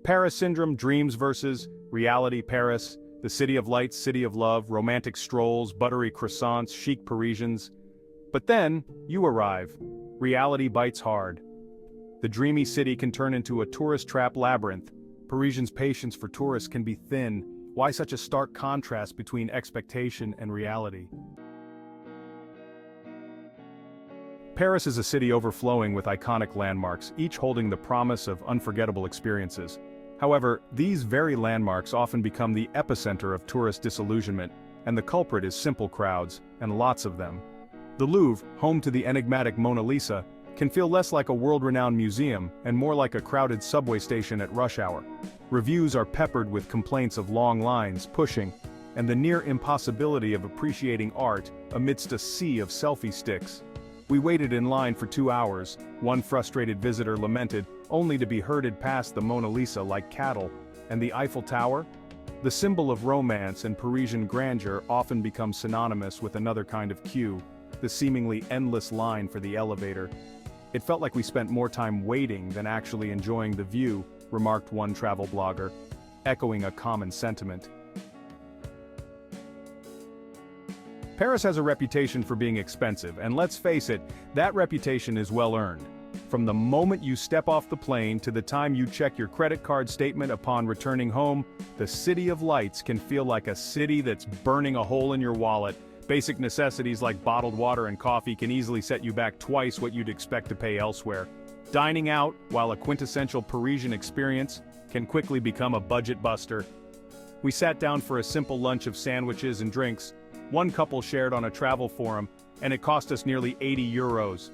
Paris syndrome, dreams versus reality. Paris, the city of lights, city of love, romantic strolls, buttery croissants, chic Parisians. But then, you arrive. Reality bites hard. The dreamy city can turn into a tourist trap labyrinth. Parisians' patience for tourists can be thin. Why such a stark contrast between expectation and reality? Paris is a city overflowing with iconic landmarks, each holding the promise of unforgettable experiences. However, these very landmarks often become the epicenter of tourist disillusionment, and the culprit is simple crowds, and lots of them. The Louvre, home to the enigmatic Mona Lisa, can feel less like a world-renowned museum and more like a crowded subway station at rush hour. Reviews are peppered with complaints of long lines, pushing, and the near impossibility of appreciating art amidst a sea of selfie sticks. We waited in line for 2 hours, one frustrated visitor lamented, only to be herded past the Mona Lisa like cattle. And the Eiffel Tower? The symbol of romance and Parisian grandeur often becomes synonymous with another kind of queue, the seemingly endless line for the elevator. It felt like we spent more time waiting than actually enjoying the view, remarked one travel blogger, echoing a common sentiment. Paris has a reputation for being expensive, and let's face it, that reputation is well earned. From the moment you step off the plane to the time you check your credit card statement upon returning home, the City of Lights can feel like a city that's burning a hole in your wallet. Basic necessities like bottled water and coffee can easily set you back twice what you'd expect to pay elsewhere. Dining out, while a quintessential Parisian experience, can quickly become a budget buster. We sat down for a simple lunch of sandwiches and drinks. One couple shared on a travel forum, and it cost us nearly 80 euros.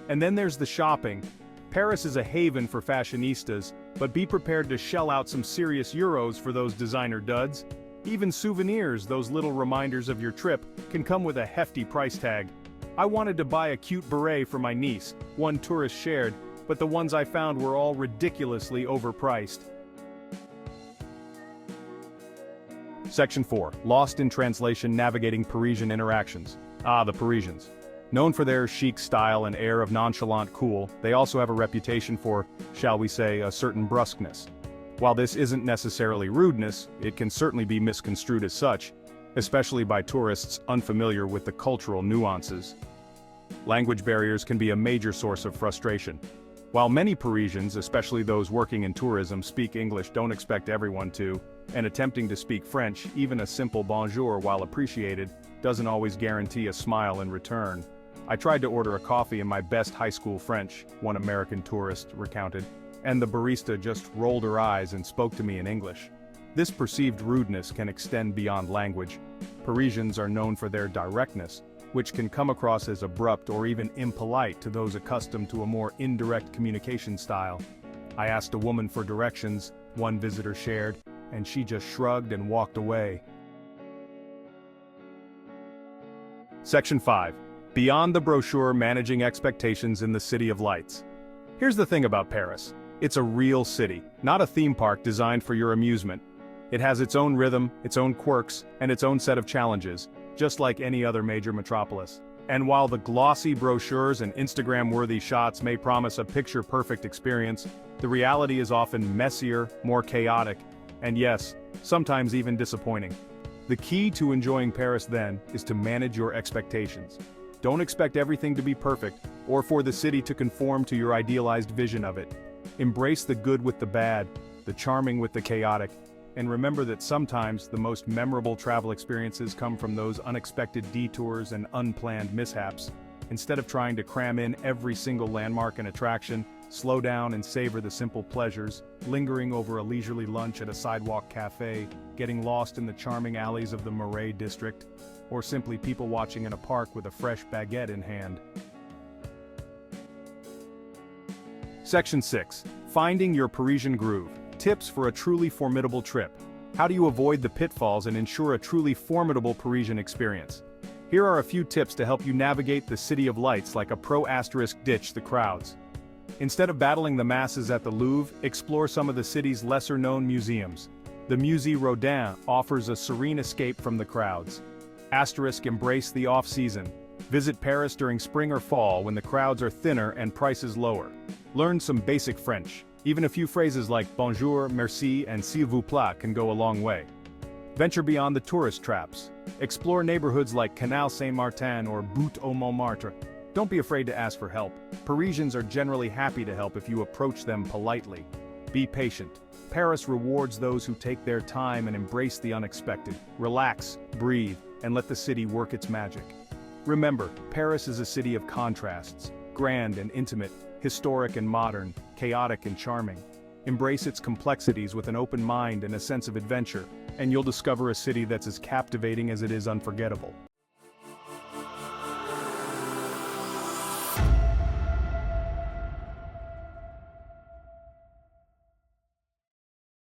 And then there's the shopping. Paris is a haven for fashionistas, but be prepared to shell out some serious euros for those designer duds. Even souvenirs, those little reminders of your trip, can come with a hefty price tag. I wanted to buy a cute beret for my niece, one tourist shared, but the ones I found were all ridiculously overpriced. Section 4. Lost in translation, navigating Parisian interactions. The Parisians. Known for their chic style and air of nonchalant cool, they also have a reputation for, shall we say, a certain brusqueness. While this isn't necessarily rudeness, it can certainly be misconstrued as such, especially by tourists unfamiliar with the cultural nuances. Language barriers can be a major source of frustration. While many Parisians, especially those working in tourism, speak English, don't expect everyone to, and attempting to speak French, even a simple bonjour while appreciated, doesn't always guarantee a smile in return. I tried to order a coffee in my best high school French, one American tourist recounted, and the barista just rolled her eyes and spoke to me in English. This perceived rudeness can extend beyond language. Parisians are known for their directness, which can come across as abrupt or even impolite to those accustomed to a more indirect communication style. I asked a woman for directions, one visitor shared, and she just shrugged and walked away. Section 5. Beyond the brochure, managing expectations in the City of Lights. Here's the thing about Paris. It's a real city, not a theme park designed for your amusement. It has its own rhythm, its own quirks, and its own set of challenges, just like any other major metropolis. And while the glossy brochures and Instagram-worthy shots may promise a picture-perfect experience, the reality is often messier, more chaotic, and yes, sometimes even disappointing. The key to enjoying Paris then is to manage your expectations. Don't expect everything to be perfect, or for the city to conform to your idealized vision of it. Embrace the good with the bad, the charming with the chaotic, and remember that sometimes the most memorable travel experiences come from those unexpected detours and unplanned mishaps. Instead of trying to cram in every single landmark and attraction, slow down and savor the simple pleasures, lingering over a leisurely lunch at a sidewalk cafe, getting lost in the charming alleys of the Marais district, or simply people watching in a park with a fresh baguette in hand. Section 6. Finding your Parisian groove. Tips for a truly formidable trip. How do you avoid the pitfalls and ensure a truly formidable Parisian experience? Here are a few tips to help you navigate the City of Lights like a pro *, ditch the crowds. Instead of battling the masses at the Louvre, explore some of the city's lesser-known museums. The Musée Rodin offers a serene escape from the crowds. Embrace the off-season. Visit Paris during spring or fall when the crowds are thinner and prices lower. Learn some basic French. Even a few phrases like bonjour, merci, and s'il vous plaît can go a long way. Venture beyond the tourist traps. Explore neighborhoods like Canal Saint-Martin or Butte au Montmartre. Don't be afraid to ask for help. Parisians are generally happy to help if you approach them politely. Be patient. Paris rewards those who take their time and embrace the unexpected. Relax, breathe, and let the city work its magic. Remember, Paris is a city of contrasts, grand and intimate, historic and modern, chaotic and charming. Embrace its complexities with an open mind and a sense of adventure, and you'll discover a city that's as captivating as it is unforgettable.